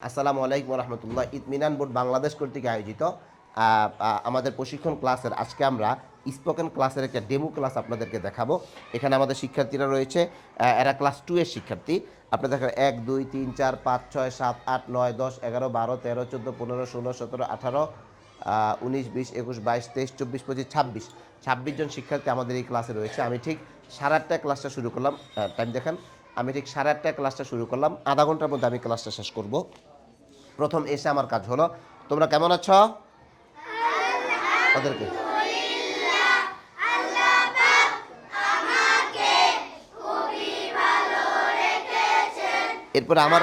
আসসালামু আলাইকুম রহমতুল্লাহ। ইতমিনান বোর্ড বাংলাদেশ কর্তৃক আয়োজিত আমাদের প্রশিক্ষণ ক্লাসের আজকে আমরা স্পোকেন ক্লাসের একটা ডেমো ক্লাস আপনাদেরকে দেখাবো। এখানে আমাদের শিক্ষার্থীরা রয়েছে, এরা ক্লাস 2 এর শিক্ষার্থী। আপনাদের দেখেন 1 2 3 4 5 6 7 8 9 10 11 12 13 14 15 16 17 18 19 20 21 22 23 24 25 26 26 জন শিক্ষার্থী আমাদের এই ক্লাসে রয়েছে। আমি ঠিক 8:30টায় ক্লাসটা শুরু করলাম। টাইম দেখেন, আমি ঠিক 8:30টায় ক্লাসটা শুরু করলাম। আধা ঘন্টার মধ্যে আমি ক্লাসটা শেষ করব। প্রথম এসে আমার কাজ হলো, তোমরা কেমন আছো? তাদেরকে এরপরে আমার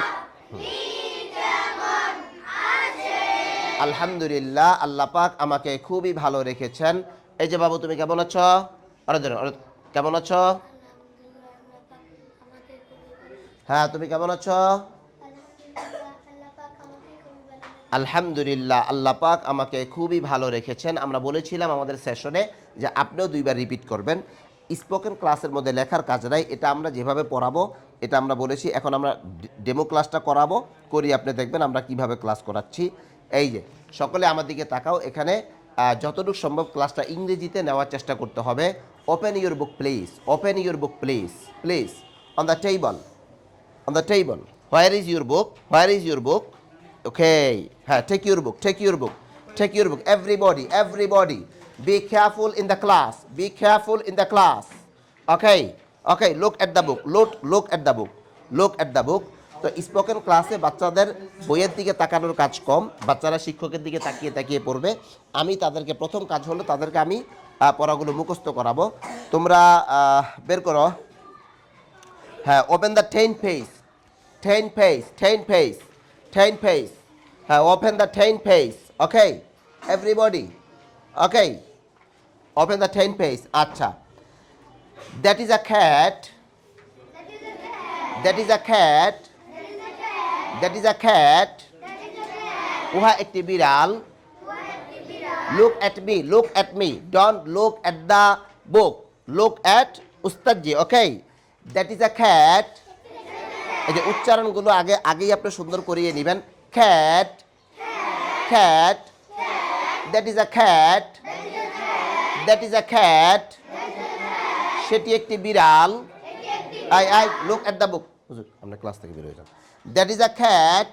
আলহামদুলিল্লাহ, আল্লাহ পাক আমাকে খুবই ভালো রেখেছেন। এই যে বাবু, তুমি কেমন আছো? কেমন আছো? হ্যাঁ, তুমি কেমন আছো? আলহামদুলিল্লাহ, আল্লাহ পাক আমাকে খুবই ভালো রেখেছেন। আমরা বলেছিলাম আমাদের সেশনে যে আপনিও 2বার রিপিট করবেন। স্পোকেন ক্লাসের মধ্যে লেখার কাজ নাই, এটা আমরা যেভাবে পড়াবো এটা আমরা বলেছি। এখন আমরা ডেমো ক্লাসটা করাবো, করি আপনি দেখবেন আমরা কিভাবে ক্লাস করাচ্ছি। এই যে সকলে আমার দিকে তাকাও। এখানে যতটুকু সম্ভব ক্লাসটা ইংরেজিতে নেওয়ার চেষ্টা করতে হবে। Open your book please, open your book please, please on the table, on the table. Where is your book? Where is your book? Okay. Take your book. Take your book. Take your book. Everybody. Everybody. Be careful in the class. Be careful in the class. Okay. Okay. Look at the book. Look at the book. Look at the book. তো spoken ক্লাসে বাচ্চাদের বইয়ের দিকে তাকানোর কাজ কম, বাচ্চারা শিক্ষকের দিকে তাকিয়ে তাকিয়ে পড়বে। আমি তাদেরকে প্রথম কাজ হলো তাদেরকে আমি পড়াগুলো মুখস্থ করাবো। তোমরা বের করো। হ্যাঁ, open the 10 page, 10 page, 10 page, 10 page. হ্যাঁ, open the 10 page. Okay everybody, okay open the 10 page. আচ্ছা, that is a cat, that is a cat, that is a cat. উহা একটি বিড়াল। Look at me, look at me, don't look at the book, look at উস্তাদজি। Okay, that is a cat. এই যে উচ্চারণগুলো আগেই আপনি সুন্দর করিয়ে নেবেন। খ্যাট, খ্যাট, that is a cat, that is a cat. সেটি একটি বিড়াল। I look at the book. হুজুর, আমরা ক্লাস থেকে বের হয়ে যান। That is a cat,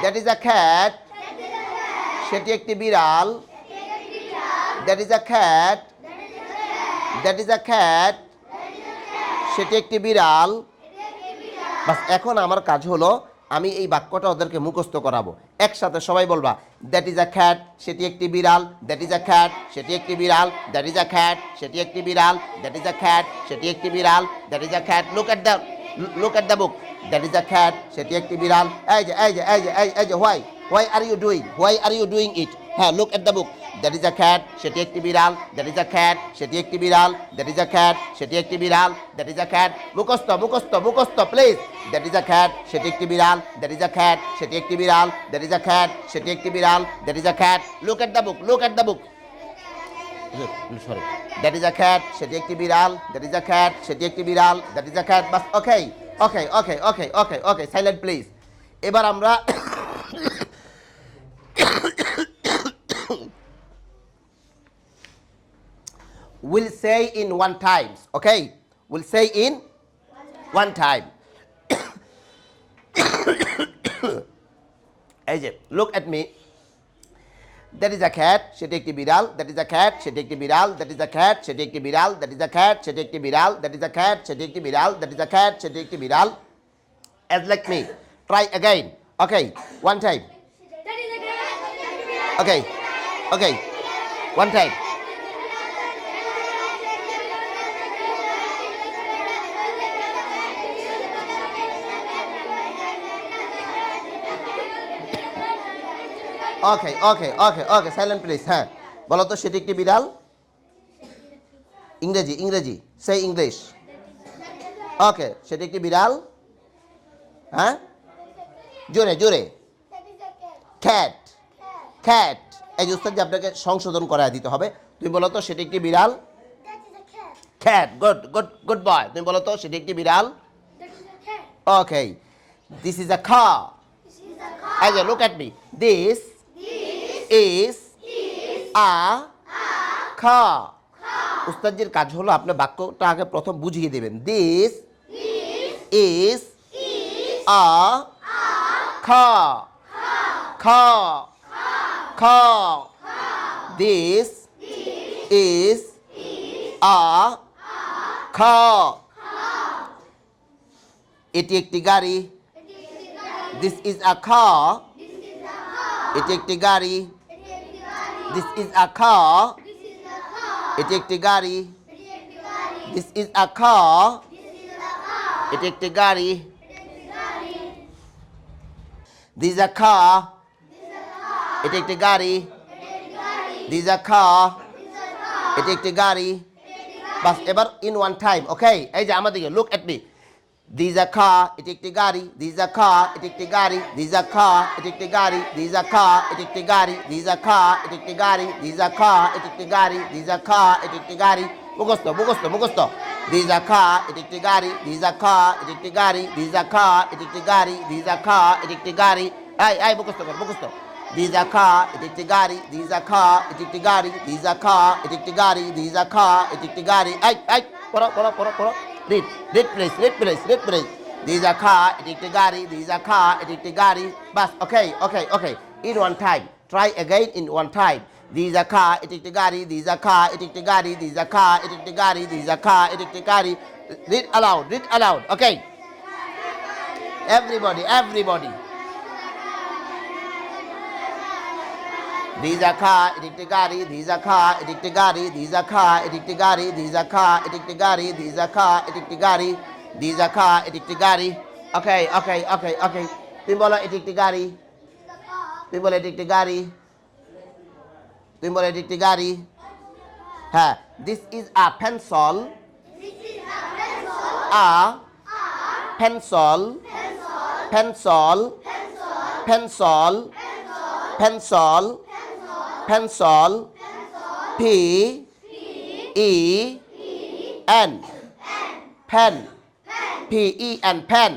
that is a cat. সেটি একটি বিড়াল। That is a cat, that is a cat. সেটি একটি বিড়াল। বাস, এখন আমার কাজ হলো আমি এই বাক্যটা ওদেরকে মুখস্থ করাবো। একসাথে সবাই বলবা, দ্যাট ইজ আ খ্যাট, সেটি একটি বিড়াল। দ্যাট ইজ আ খ্যাট, সেটি একটি বিড়াল। দ্যাট ইজ আ খ্যাট, সেটি একটি বিড়াল। দ্যাট ইজ আ খ্যাট, সেটি একটি বিড়াল। That is a cat. Look at the book. That is a cat, সেটি একটি বিড়াল। এই যে এই যে এই যে এই যে why are you doing, why are you doing it? হ্যাঁ, look at the book. That is a cat, সেটি একটি বিড়াল। দ্যাট ইজ আ খ্যাট, সেটি একটি বিড়াল। দ্যাট ইজ আ খ্যাট, সেটি একটি বিড়াল। That is a খ্যাট। মুখস্থ মুখস্থ মুখস্থ please. That is a cat, সেটি একটি বিড়াল। দ্যাট ইজ আ খ্যাট, সেটি একটি বিড়াল। দ্যাট ইজ আ খ্যাট, সেটি একটি বিড়াল। That is a cat. Look at the book, look at the book. Sorry, that is a cat, সেটি একটি বিড়াল। দ্যাট ইজ আ খ্যাট, সেটি একটি বিড়াল। That is a খ্যাট। Bus, okay okay okay okay okay okay, silent please. এবার আমরা will say in one times. Okay, will say in one time. এই যে look at me. That is a cat, সেটি একটি বিড়াল। That is a cat, সেটি একটি বিড়াল। That is a cat, সেটি একটি বিড়াল। That is a cat, সেটি একটি বিড়াল। That is a cat, সেটি একটি বিড়াল। That is a cat, সেটি একটি বিড়াল। As like me. Try again. Okay, one time. Okay, okay, one time. Okay okay okay okay, silent please. হ্যাঁ, বলো তো, সেটি একটি বিড়াল। ইংরেজি, ইংরেজি, সে ইংলিশ। ওকে, সেটি একটি বিড়াল। হ্যাঁ, জোরে জোরে। খ্যাট, খ্যাট। এই যে উস্তাদ, আপনাকে সংশোধন করায় দিতে হবে। তুমি বলো তো, সেটি একটি বিড়াল। খ্যাট, গুড গুড গুড বয়। তুমি বলো তো, সেটি একটি বিড়াল। ওকে, দিস ইজ আ car. এই যে look at me. This is a car. উস্তাদজির কাজ হলো আপনি বাক্যটা আগে প্রথম বুঝিয়ে দেবেন. This is a car. Car. Car. This is a car. এটি একটি গাড়ি. This is a car. এটি একটি গাড়ি. This is a car. এটি একটি গাড়ি. This is a car. এটি একটি গাড়ি. This is a car. এটি একটি গাড়ি. This is a car. এটি একটি গাড়ি. বাস এবার in one time, okay? এই যে আমাদেরকে look at me. This is a car. এটি একটি গাড়ি. This is a car. এটি একটি গাড়ি. This is a car. এটি একটি গাড়ি. This is a car. এটি একটি গাড়ি. This is a car. এটি একটি গাড়ি. This is a car. এটি একটি গাড়ি. This is a car. এটি একটি গাড়ি. মুখস্থ মুখস্থ মুখস্থ. This is a car. এটি একটি গাড়ি. This is a car. এটি একটি গাড়ি. This is a car. এটি একটি গাড়ি. This is a car. এটি একটি গাড়ি. এই মুখস্থ কর মুখস্থ. This is a car. এটি একটি গাড়ি. This is a car. এটি একটি গাড়ি. This is a car. এটি একটি গাড়ি. This is a car. এটি একটি গাড়ি. পড়ো পড়ো পড়ো পড়ো. Read please. This is a car. এটি একটি গাড়ি. This is a car. এটি একটি গাড়ি. বাস okay. In one time. Try again in one time. This is a car. এটি একটি গাড়ি. This is a car. এটি একটি গাড়ি. This is a car. এটি একটি গাড়ি. This is a car. এটি একটি গাড়ি. Read aloud. Okay. Everybody. This is a car. এটি একটি গাড়ি. This is a car. এটি একটি গাড়ি. This is a car. এটি একটি গাড়ি. This is a car. এটি একটি গাড়ি. This is a car. এটি একটি গাড়ি. This is a car. এটি একটি গাড়ি. Okay. তুমি বলো এটি একটি গাড়ি. তুমি বলো এটি একটি গাড়ি. তুমি বলো এটি একটি গাড়ি. হ্যাঁ. This is a pencil. A pencil. Pencil. P E N. Pen. P E N. Pen.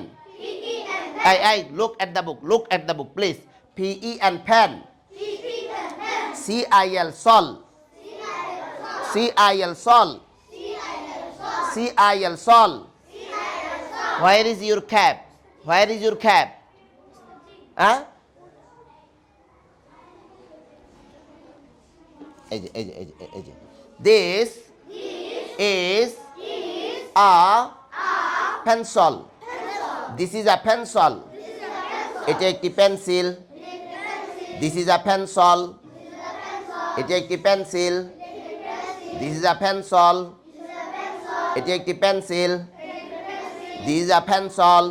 Look at the book please. P E N. Pen. C I L. Sol. C I L. Sol. C I L. Sol. Where is your cap? Huh? This is a pencil. This is a pencil. এটি একটি pencil. This is a pencil. এটি একটি pencil. This is a pencil. এটি একটি pencil. This is a pencil.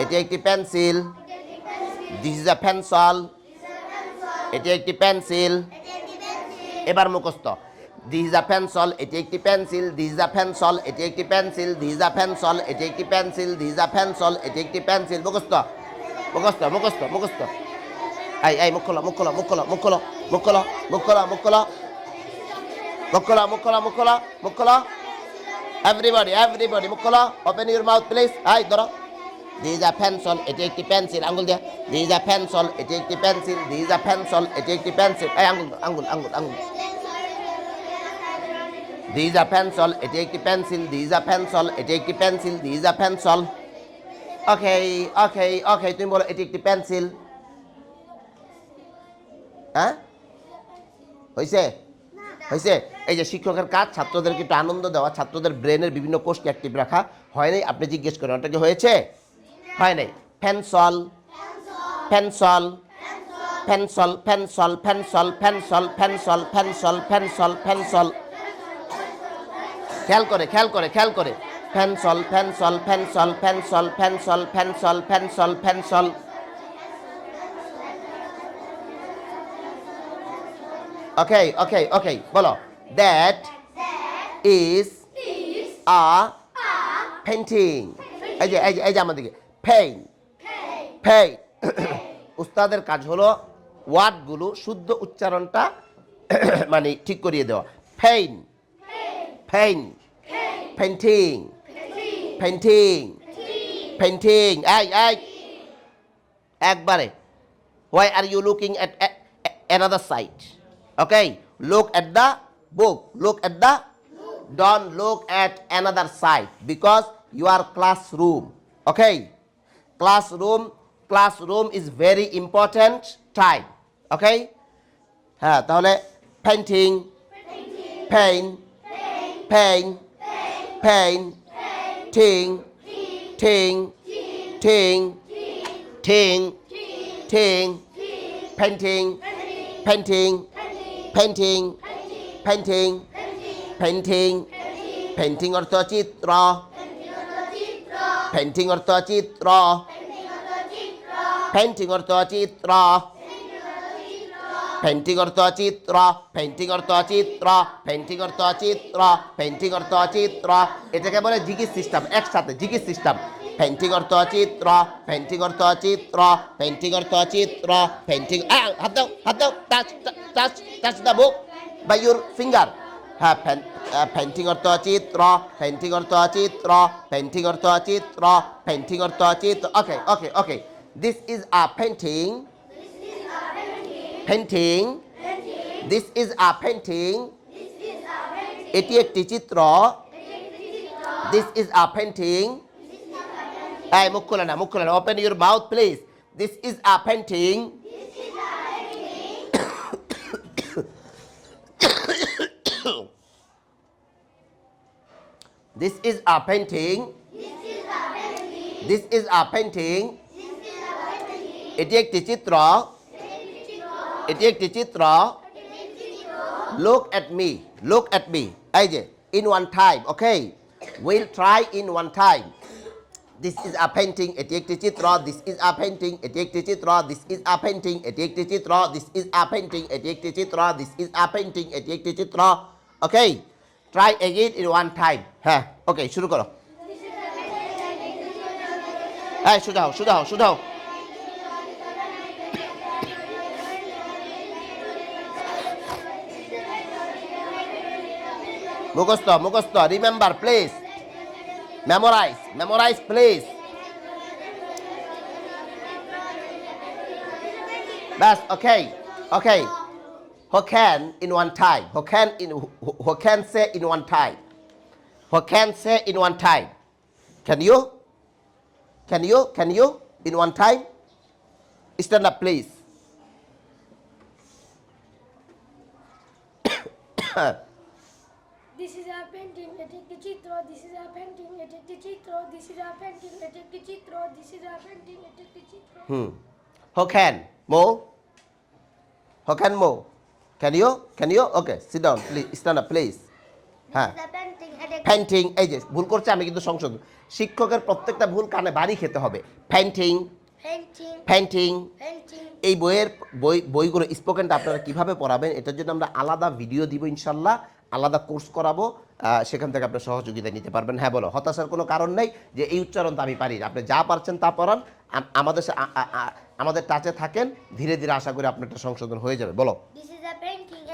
এটি একটি pencil. This is a pencil. এটি একটি পেন্সিল. এবার মুখস্থ. This is a pencil. এটি একটি pencil. This is a pencil. এটি একটি pencil. This is a pencil. এটি একটি pencil. This is a pencil. এটি একটি পেন্সিল. মুখস্থ. মুখ খোলো. Everybody মুখ খোলো. Open your mouth please. ধরো. This is a pencil. এটি একটি পেন্সিল. আঙ্গুল দিয়ে. This is a pencil. এটি একটি pencil. This is a pencil. এটি একটি পেন্সিল. আঙ্গুল. This is a pencil. এটি একটি pencil. This is a pencil. এটি একটি pencil. This is a pencil. Okay. তুমি বলো এটি একটি পেন্সিল. হ্যাঁ? হয়েছে? এই যে শিক্ষকের কাজ ছাত্রদেরকে একটু আনন্দ দেওয়া, ছাত্রদের ব্রেনের বিভিন্ন কোষকে অ্যাক্টিভ রাখা। হয় নাই? আপনি জিজ্ঞেস করেন ওটা কি হয়েছে? হয় নাই। পেন্সিল. খেয়াল করে পেন্সিল. Okay. বলো. That is a painting. এই যে আমাদেরকে paint. উস্তাদের কাজ হলো ওয়ার্ডগুলো শুদ্ধ উচ্চারণটা মানে ঠিক করিয়ে দেওয়া. paint. painting. একবারে why are you looking at another side okay look at the book look at the don't look at another side because you are classroom okay classroom is very important time okay হ্যাঁ তাহলে painting pain pain pain ting ting ting ting ting painting painting painting painting painting painting অর্থ চিত্র painting অর্থ চিত্র painting অর্থ চিত্র painting অর্থ চিত্র painting অর্থ চিত্র painting অর্থ চিত্র painting অর্থ চিত্র এটাকে বলে জিগির সিস্টেম একসাথে জিগির সিস্টেম painting অর্থ চিত্র painting অর্থ চিত্র painting অর্থ চিত্র painting হাত দাও touch the book by your finger হ্যাঁ painting অর্থ চিত্র painting অর্থ চিত্র painting অর্থ চিত্র painting অর্থ চিত্র okay this is a painting painting this is a painting এটি একটি চিত্র this is a painting এই মুখ খুলে না open your mouth please this is a painting this is a painting this is a painting এটি একটি চিত্র এটি একটি চিত্র look at me এই যে in one time okay we'll try in one time this is a painting এটি একটি চিত্র this is a painting এটি একটি চিত্র this is a painting এটি একটি চিত্র this is a painting এটি একটি চিত্র this is a painting এটি একটি চিত্র okay try again in one time হ্যাঁ okay শুরু করো এই শুধাও মুখস্থ remember please memorize please bas okay who can in one time who can say in one time can you in one time stand up please This is a painting, এটি একটি চিত্র. This is a painting, এটি একটি চিত্র. This is a painting, এটি একটি চিত্র. This is a painting, এটি একটি চিত্র. Who can more? Can you? Okay, sit down, please. Stand up, please. হ্যাঁ পেইন্টিং এই যে ভুল করছে আমি কিন্তু সংশোধন শিক্ষকের প্রত্যেকটা ভুল কানে বাড়ি খেতে হবে পেইন্টিং এই বইগুলো স্পোকেনটা আপনারা কিভাবে পড়াবেন এটার জন্য আমরা আলাদা ভিডিও দিব ইনশাল্লাহ আলাদা কোর্স করাবো সেখান থেকে আপনার সহযোগিতা নিতে পারবেন হ্যাঁ বলো হতাশার কোনো কারণ নেই যে এই উচ্চারণ তো আমি পারি আপনি যা পারছেন তা পড়ান আমাদের টাচে থাকেন ধীরে ধীরে আশা করি আপনারটা সংশোধন হয়ে যাবে বলো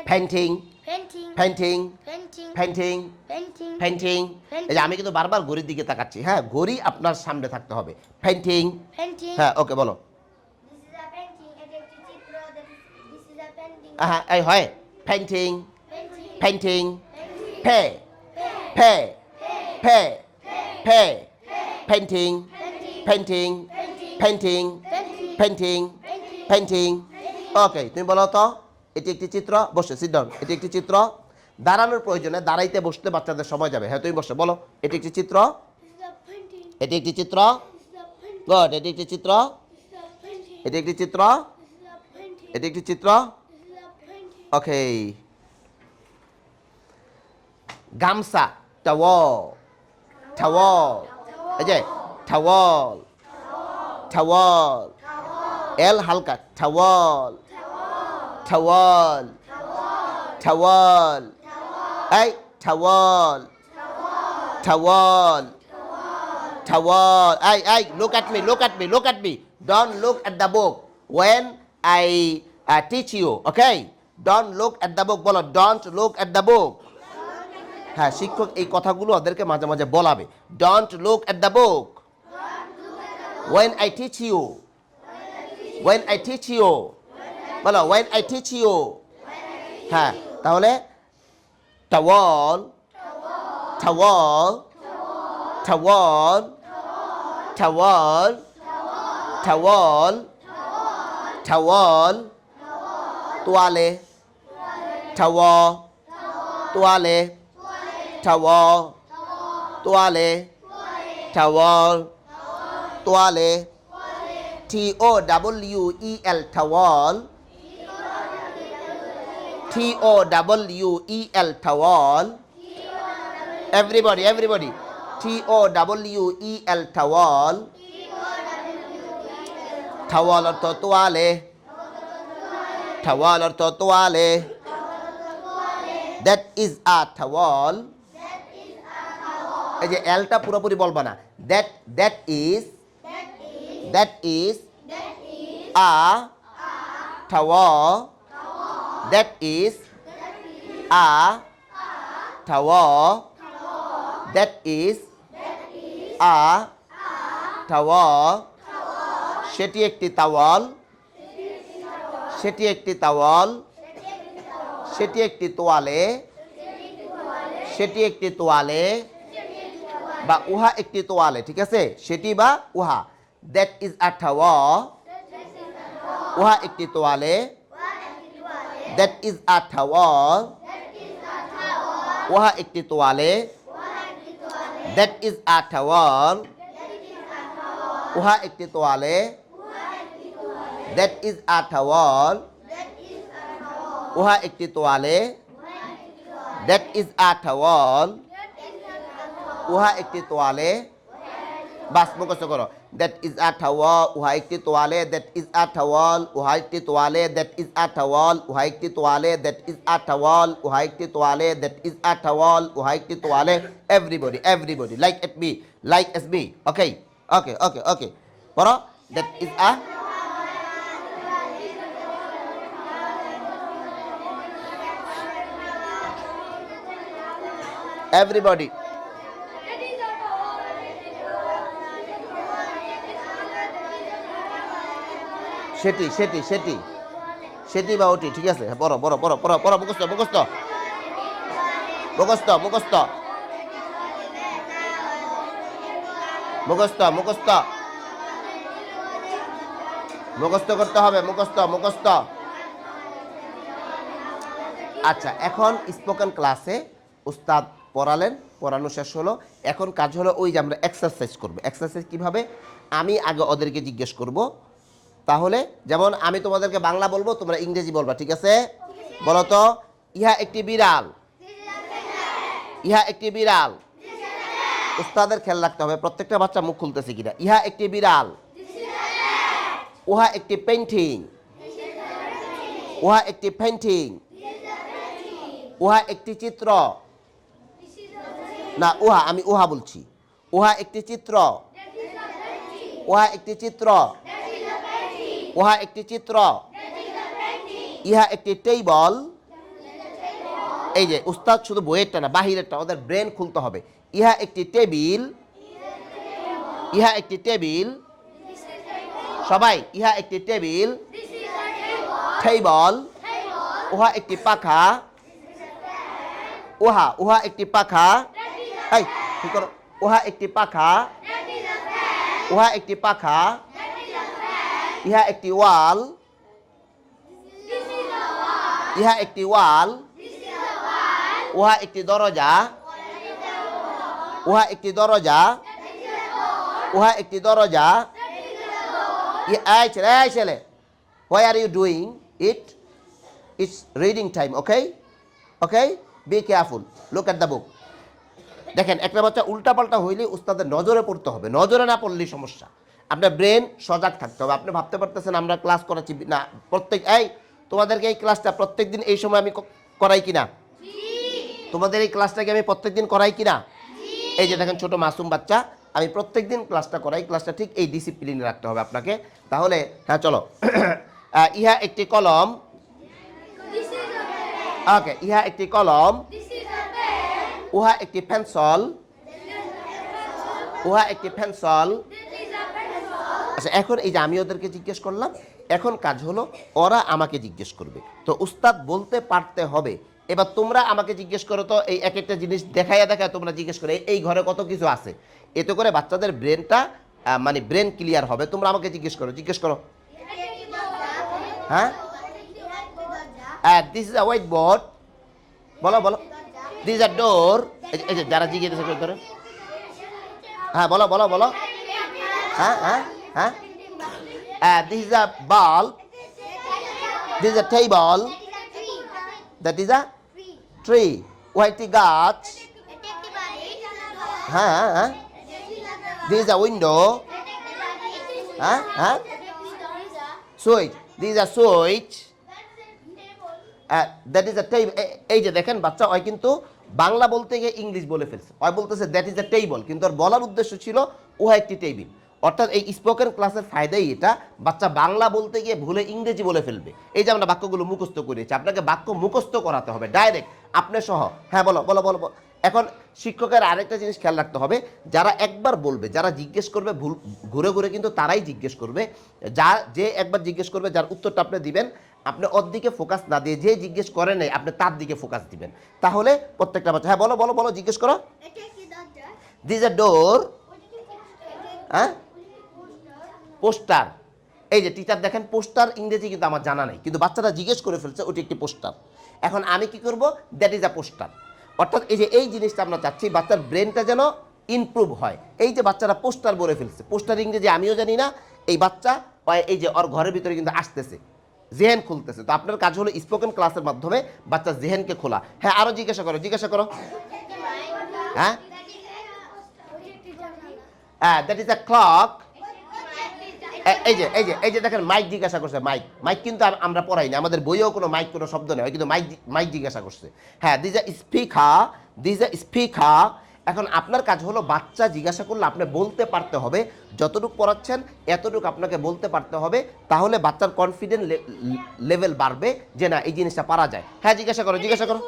পেইন্টিং এই যে আমি কিন্তু বারবার ঘড়ির দিকে তাকাচ্ছি হ্যাঁ ঘড়ি আপনার সামনে থাকতে হবে পেইন্টিং হ্যাঁ ওকে বলো হ্যাঁ এই হয় পেইন্টিং pay painting ওকে তুমি বলো তো এটি একটি চিত্র বসে সিট ডাউন এটি একটি চিত্র দাঁড়ানোর প্রয়োজনে দাঁড়াইতে বসতে বাচ্চাদের সময় যাবে হ্যাঁ তুমি বসে বলো এটি একটি চিত্র এটি একটি চিত্র গুড এটি একটি চিত্র এটি একটি চিত্র এটি একটি চিত্র ওকে গামছা টাওয়াল এই যে টাওয়াল এল হালকা টাওয়াল এই টাওয়াল এই look at me don't look at the book when I teach you okay don't look at the book বলো don't look at the book হ্যাঁ শিক্ষক এই কথাগুলো ওদেরকে মাঝে মাঝে বলাবে don't look at the book when I teach you when I teach you বলো when I teach you হ্যাঁ তাহলে towel towel towel towel towel towel toile towel toile towel toile towel toile towel towel towel towel everybody towel towel towel অর্থ তোয়ালে towel অর্থ তোয়ালে that is a towel এই যে এলটা পুরোপুরি বলবা না that is a towel that is a towel that is a towel সেটি একটি তাওয়াল সেটি একটি তাওয়াল সেটি একটি তোয়ালে সেটি একটি তোয়ালে বা উহা একটি তোয়ালে ঠিক আছে সেটি বা উহা that is a towel উহা একটি তোয়ালে that is a towel উহা একটি তোয়ালে that is a towel উহা একটি তোয়ালে that is a towel উহা একটি তোয়ালে that is a towel উহা একটি তোয়ালে বাস মুখস্থ করো that is a towel উহা একটি তোয়ালে that is a towel উহা একটি তোয়ালে that is a towel উহা একটি তোয়ালে that is a towel উহা একটি তোয়ালে that is a towel উহা একটি তোয়ালে everybody like as me okay পড়ো that is a everybody সেটি বা ওটি ঠিক আছে পড়ো মুখস্থ করতে হবে মুখস্থ আচ্ছা এখন স্পোকেন ক্লাসে উস্তাদ পড়ানো শেষ হলো এখন কাজ হলো ওই যে আমরা এক্সারসাইজ করবো এক্সারসাইজ কিভাবে আমি আগে ওদেরকে জিজ্ঞেস করব তাহলে যেমন আমি তোমাদেরকে বাংলা বলবো তোমরা ইংরেজি বলবা ঠিক আছে বলো তো ইহা একটি বিড়াল উস্তাদের খেয়াল রাখতে হবে প্রত্যেকটা বাচ্চা মুখ খুলতেছে কিনা ইহা একটি বিড়াল উহা একটি পেইন্টিং উহা একটি চিত্র না আমি উহা বলছি উহা একটি চিত্র ইহা একটি টেবিল এই যে উস্তাদ শুধু বইয়েরটা না বাহিরেরটা ওদের ব্রেন খুলতে হবে ইহা একটি টেবিল সবাই ইহা একটি টেবিল উহা একটি পাখা উহা একটি পাখা এই ঠিক করো উহা একটি পাখা ইহা একটি ওয়াল উহা একটি দরজা এই ছেলে why are you doing it it's reading time okay be careful look at the book দেখেন একটা বাচ্চা উল্টাপাল্টা হইলে উস্তাদের নজরে পড়তে হবে নজরে না পড়লেই সমস্যা আপনার ব্রেন সজাগ থাকতে হবে আপনি ভাবতে পারতেছেন আমরা ক্লাস করাচ্ছি না তোমাদেরকে এই ক্লাসটা প্রত্যেকদিন এই সময় আমি করাই কিনা তোমাদের এই ক্লাসটাকে আমি প্রত্যেকদিন করাই কিনা এই যে দেখেন ছোট মাসুম বাচ্চা আমি প্রত্যেকদিন ক্লাসটা করাই ক্লাসটা ঠিক এই ডিসিপ্লিনে রাখতে হবে আপনাকে তাহলে হ্যাঁ চলো ইহা একটি কলম ওকে ইহা একটি কলম উহা একটি পেন্সিল আচ্ছা এখন এই যে আমি ওদেরকে জিজ্ঞেস করলাম এখন কাজ হলো ওরা আমাকে জিজ্ঞেস করবে, তো উস্তাদ বলতে পারতে হবে। এবার তোমরা আমাকে জিজ্ঞেস করো, তো এই এক একটা জিনিস দেখাইয়া দেখায় তোমরা জিজ্ঞেস করো এই ঘরে কত কিছু আছে, এতে করে বাচ্চাদের ব্রেনটা মানে ব্রেন ক্লিয়ার হবে। তোমরা আমাকে জিজ্ঞেস করো, জিজ্ঞেস করো। হ্যাঁ, this is a white board, বলো বলো। দিস ইজ আ ডোর, এই যে যারা জিজ্ঞেস করে, হ্যাঁ বলো বলো বলো। হ্যাঁ হ্যাঁ হ্যাঁ, this is a bulb, this is a table, that is a tree, white গাছ। হ্যাঁ হ্যাঁ, দিস ইজ আ উইন্ডো। হ্যাঁ হ্যাঁ, switch, this is a switch, that is a table. এই যে দেখেন বাচ্চা ওই কিন্তু বাংলা বলতে গিয়ে ইংলিশ বলে ফেলছে, ওই বলতেছে দ্যাট ইজ আ টেবল, কিন্তু ওর বলার উদ্দেশ্য ছিল ওহা একটি টেবিল। অর্থাৎ এই স্পোকেন ক্লাসের ফায়দাই এটা, বাচ্চা বাংলা বলতে গিয়ে ভুলে ইংরেজি বলে ফেলবে। এই যে আমরা বাক্যগুলো মুখস্থ করেছি, আপনাকে বাক্য মুখস্থ করাতে হবে ডাইরেক্ট আপনি সহ। হ্যাঁ বলো বলো বলো বলো। এখন শিক্ষকের আরেকটা জিনিস খেয়াল রাখতে হবে, যারা একবার বলবে, যারা জিজ্ঞেস করবে ভুল ঘুরে ঘুরে কিন্তু তারাই জিজ্ঞেস করবে। যে একবার জিজ্ঞেস করবে যার উত্তরটা আপনি দিবেন, আপনি ওর দিকে ফোকাস না দিয়ে যে জিজ্ঞেস করে নেই আপনি তার দিকে ফোকাস দিবেন, তাহলে প্রত্যেকটা বাচ্চা। হ্যাঁ বলো বলো বলো, জিজ্ঞেস করো। দিস আ ডোর। হ্যাঁ, পোস্টার। এই যে টিচার দেখেন পোস্টার ইংরেজি কিন্তু আমার জানা নেই, কিন্তু বাচ্চারা জিজ্ঞেস করে ফেলছে ওটি একটি পোস্টার। এখন আমি কি করব, দ্যাট ইজ আ পোস্টার। অর্থাৎ এই যে এই জিনিসটা আমরা চাচ্ছি বাচ্চার ব্রেনটা যেন ইমপ্রুভ হয়। এই যে বাচ্চারা পোস্টার বলে ফেলছে, পোস্টার ইংরেজি আমিও জানি না, এই বাচ্চা এই যে ওর ঘরের ভিতরে কিন্তু আসতেছে, জেহেন খুলতেছে। তো আপনার কাজ হলো স্পোকেন ক্লাসের মাধ্যমে বাচ্চার জেহেনকে খোলা। হ্যাঁ আরো জিজ্ঞাসা করো, জিজ্ঞাসা করো। হ্যাঁ, দ্যাট ইজ আ ক্লক। এই যে এই যে এই যে দেখেন মাইক জিজ্ঞাসা করছে, মাইক। মাইক কিন্তু আমরা পড়াই না, আমাদের বইয়েও কোনো মাইক কোনো শব্দ নেই, কিন্তু মাইক জিজ্ঞাসা করছে। হ্যাঁ, this a speaker, this a speaker. এখন আপনার কাজ হলো বাচ্চা জিজ্ঞাসা করলে আপনি বলতে পারতে হবে, যতটুকু পড়াচ্ছেন এতটুকু আপনাকে বলতে পারতে হবে, তাহলে বাচ্চার কনফিডেন্ট লেভেল বাড়বে যে না এই জিনিসটা পারা যায়। হ্যাঁ জিজ্ঞাসা করো, জিজ্ঞাসা করো।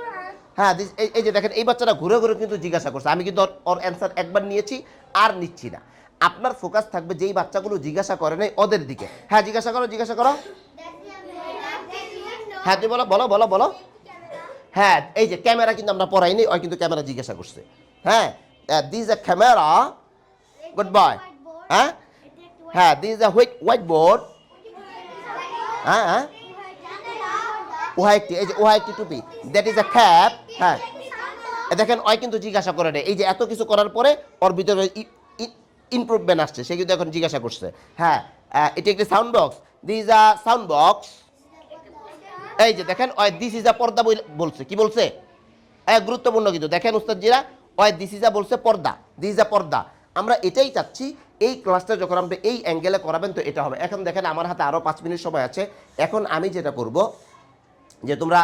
হ্যাঁ, এই যে দেখেন এই বাচ্চাটা ঘুরে ঘুরে কিন্তু জিজ্ঞাসা করছে, আমি কিন্তু ওর অ্যান্সার একবার নিয়েছি আর নিচ্ছি না। আপনার ফোকাস থাকবে যেই বাচ্চাগুলো জিজ্ঞাসা করে নাই ওদের দিকে। হ্যাঁ জিজ্ঞাসা করো, জিজ্ঞাসা করো। হ্যাঁ তুই বলো বলো বলো বলো। হ্যাঁ, এই যে ক্যামেরা কিন্তু আমরা পড়াইনি, ওই কিন্তু ক্যামেরা জিজ্ঞাসা করছে। হ্যাঁ, this a camera, good boy. হ্যাঁ হ্যাঁ, দিস আ হোয়াইট বোর্ড। হ্যাঁ হ্যাঁ, ওহা একটি, এই যে ওহা একটি টুপি, দ্যাট ইজ আ ক্যাপ। হ্যাঁ দেখেন ওই কিন্তু জিজ্ঞাসা করে নেই, এই যে এত কিছু করার পরে ওর ভিতরে ইমপ্রুভমেন্ট আসছে, সে কিন্তু এখন জিজ্ঞাসা করছে। হ্যাঁ, এটি একটি sound box, this a sound box. এই যে দেখেন ওই দিস ইজ আ পর্দা বলছে, কি বলছে? গুরুত্বপূর্ণ কিন্তু দেখেন উস্তাদজিরা, ওই দিস ইজ আ বলছে পর্দা, দিস ইজ আ পর্দা। আমরা এটাই চাচ্ছি এই ক্লাসটা যখন আপনি এই অ্যাঙ্গেলে করাবেন তো এটা হবে। এখন দেখেন আমার হাতে আরও 5 মিনিট সময় আছে। এখন আমি যেটা করব যে তোমরা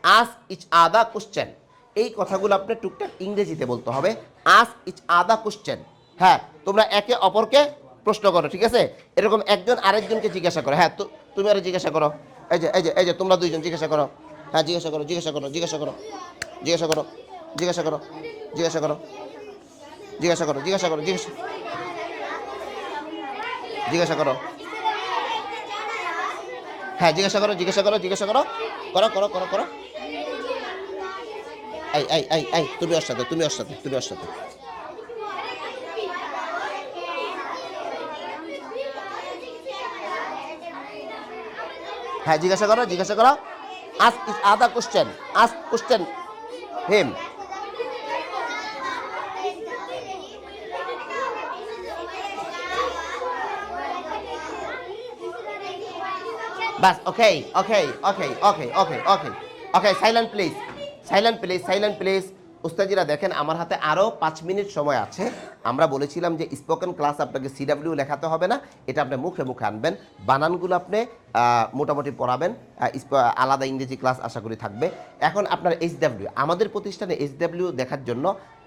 আস্ক ইচ আদা কোশ্চেন, এই কথাগুলো আপনি টুকটাক ইংরেজিতে বলতে হবে। আস্ক ইচ আদা কোশ্চেন। হ্যাঁ, তোমরা একে অপরকে প্রশ্ন করো, ঠিক আছে? এরকম একজন আরেকজনকে জিজ্ঞাসা করো। হ্যাঁ, তুমি আরো জিজ্ঞাসা করো। এই যে এই যে এই যে তোমরা দুইজন জিজ্ঞাসা করো। হ্যাঁ জিজ্ঞাসা করো, জিজ্ঞাসা করো, জিজ্ঞাসা করো, জিজ্ঞাসা করো, জিজ্ঞাসা করো, জিজ্ঞাসা করো, জিজ্ঞাসা করো, জিজ্ঞাসা করো, জিজ্ঞাসা করো। হ্যাঁ জিজ্ঞাসা করো, জিজ্ঞাসা করো, জিজ্ঞাসা করো, করো করো করো করো। এই এই এই এই তুমি ওর সাথে, তুমি ওর সাথে, তুমি ওর সাথে। হ্যাঁ জিজ্ঞাসা করো, জিজ্ঞাসা করো। Ask each other question, ask question him. বাস, okay okay okay okay okay okay okay, silent please, silent please, silent please. উস্তাদিরা দেখেন আমার হাতে আরও 5 মিনিট সময় আছে। আমরা বলেছিলাম যে স্পোকেন ক্লাস আপনাকে সিডাব্লিউ লেখাতে হবে না, এটা আপনি মুখে মুখে আনবেন, বানানগুলো আপনি মোটামুটি পড়াবেন। আলাদা ইংরেজি ক্লাস আশা করি থাকবে। এখন আপনার এইচডাব্লিউ, আমাদের প্রতিষ্ঠানে এইচডাব্লিউ দেখার জন্য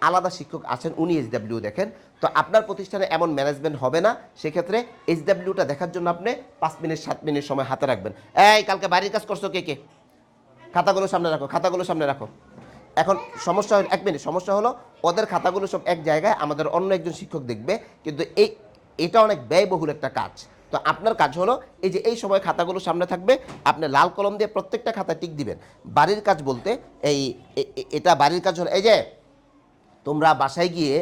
আলাদা শিক্ষক আছেন, উনি এইচডাব্লিউ দেখেন। তো আপনার প্রতিষ্ঠানে এমন ম্যানেজমেন্ট হবে না, সেক্ষেত্রে এইচডাব্লিউটা দেখার জন্য আপনি 5 মিনিট 7 মিনিট সময় হাতে রাখবেন। এই কালকে বাড়ির কাজ করছো কে কে? খাতাগুলো সামনে রাখো, খাতাগুলো সামনে রাখো। এখন সমস্যা হলো 1 মিনিট, সমস্যা হলো ওদের খাতাগুলো সব এক জায়গায়, আমাদের অন্য একজন শিক্ষক দেখবে, কিন্তু এটা অনেক ব্যয়বহুল একটা কাজ। তো আপনার কাজ হলো এই যে এই সময় খাতাগুলো সামনে থাকবে, আপনি লাল কলম দিয়ে প্রত্যেকটা খাতায় টিক দিবেন। বাড়ির কাজ বলতে এটা বাড়ির কাজ হলো এই যে তোমরা বাসায় গিয়ে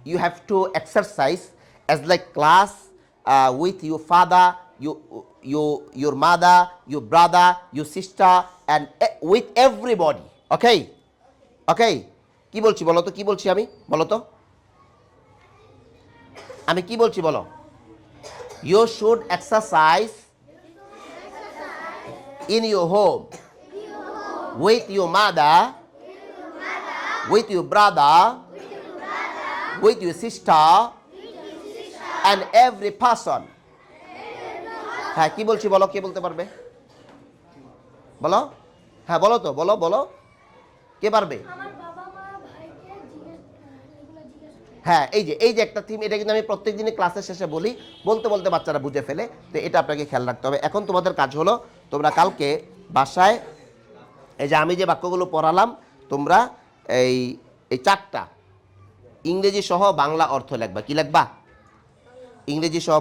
you have to exercise as like class with your father, your mother, your brother, your sister, and with everybody. Okay? কি বলছি বলো তো, কি বলছি আমি, বলো তো আমি কি বলছি বলো। You should exercise in your home with your mother, with your brother, with your sister, and every person. হ্যাঁ কি বলছি বলো, কে বলতে পারবে বলো, হ্যাঁ বলো তো, বলো বলো, কে পারবে। আমার বাবা মা ভাইকে এগুলো জিজ্ঞেস করে। হ্যাঁ এই যে একটা থিম, এটা কিন্তু আমি প্রত্যেক দিনই ক্লাসের শেষে বলি, বলতে বলতে বাচ্চারা বুঝে ফেলে, তো এটা আপনাকে খেয়াল রাখতে হবে। এখন তোমাদের কাজ হলো তোমরা কালকে বাসায় এই যে আমি যে বাক্যগুলো পড়ালাম তোমরা এই এই 4টা ইংরেজি সহ বাংলা অর্থ লিখবা। কি লিখবা? ইংরেজি সহ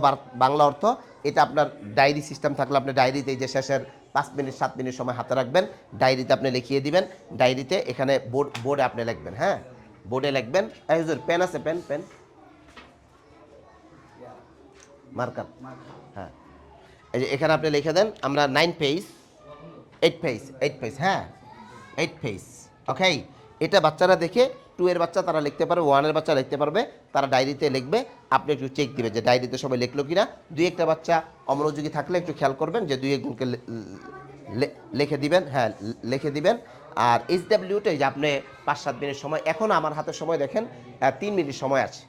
বাংলা অর্থ। এটা আপনার ডায়েরি সিস্টেম থাকলে আপনি ডায়েরিতে এই যে শেষের 5 মিনিট 7 মিনিট সময় হাতে রাখবেন, ডায়েরিতে আপনি লিখিয়ে দিবেন। ডায়েরিতে এখানে বোর্ডে আপনি লিখবেন, হ্যাঁ বোর্ডে লিখবেন। এই হুজুর পেন আছে, পেন মার্কার, হ্যাঁ এই যে এখানে আপনি লিখে দেন আমরা 9 পেজ 8 পেজ, হ্যাঁ 8 পেজ। ওকে, এটা বাচ্চারা দেখে 2 এর বাচ্চা তারা লিখতে পারবে, 1 এর বাচ্চা লিখতে পারবে, তারা ডায়েরিতে লিখবে। আপনি একটু চেক দিবেন যে ডায়েরিতে সবাই লিখলো কিনা। 2-1টা বাচ্চা অমনোযোগী থাকলে একটু খেয়াল করবেন যে 2-1জনকে লিখে দিবেন, হ্যাঁ লিখে দিবেন। আর SWতে যে আপনি 5-7 মিনিট সময়, এখন আমার হাতে সময় দেখেন 3 মিনিট সময় আছে।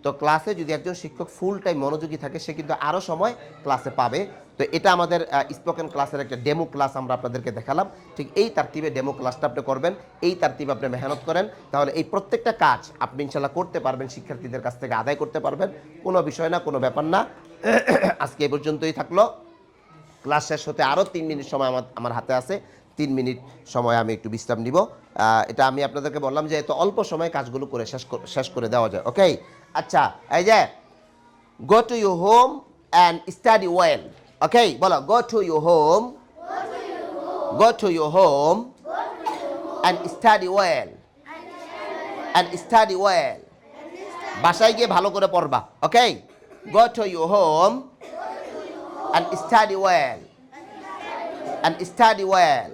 তো ক্লাসে যদি একজন শিক্ষক ফুল টাইম মনোযোগী থাকে সে কিন্তু আরও সময় ক্লাসে পাবে। তো এটা আমাদের স্পোকেন ক্লাসের একটা ডেমো ক্লাস আমরা আপনাদেরকে দেখালাম। ঠিক এই তারতিবে ডেমো ক্লাসটা আপনি করবেন, এই তারতিবে আপনি মেহনত করেন, তাহলে এই প্রত্যেকটা কাজ আপনি ইনশাল্লাহ করতে পারবেন, শিক্ষার্থীদের কাছ থেকে আদায় করতে পারবেন। কোনো বিষয় না, কোনো ব্যাপার না। আজকে এই পর্যন্তই থাকলো। ক্লাস শেষ হতে আরও 3 মিনিট সময় আমার হাতে আছে। 3 মিনিট সময় আমি একটু বিশ্রাম নিব। এটা আমি আপনাদেরকে বললাম যে এত অল্প সময় কাজগুলো করে শেষ করে দেওয়া যায়। ওকে, আচ্ছা এই যে go to your home and study well. Okay বলো, go to your home, go to your home and study well, and study well. বাসায় গিয়ে ভালো করে পড়বা। Okay, go to your home and study well, and study well.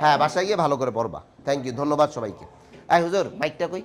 হ্যাঁ বাসায় গিয়ে ভালো করে পড়বা। থ্যাংক ইউ, ধন্যবাদ সবাইকে। হুজুর মাইকটা কই?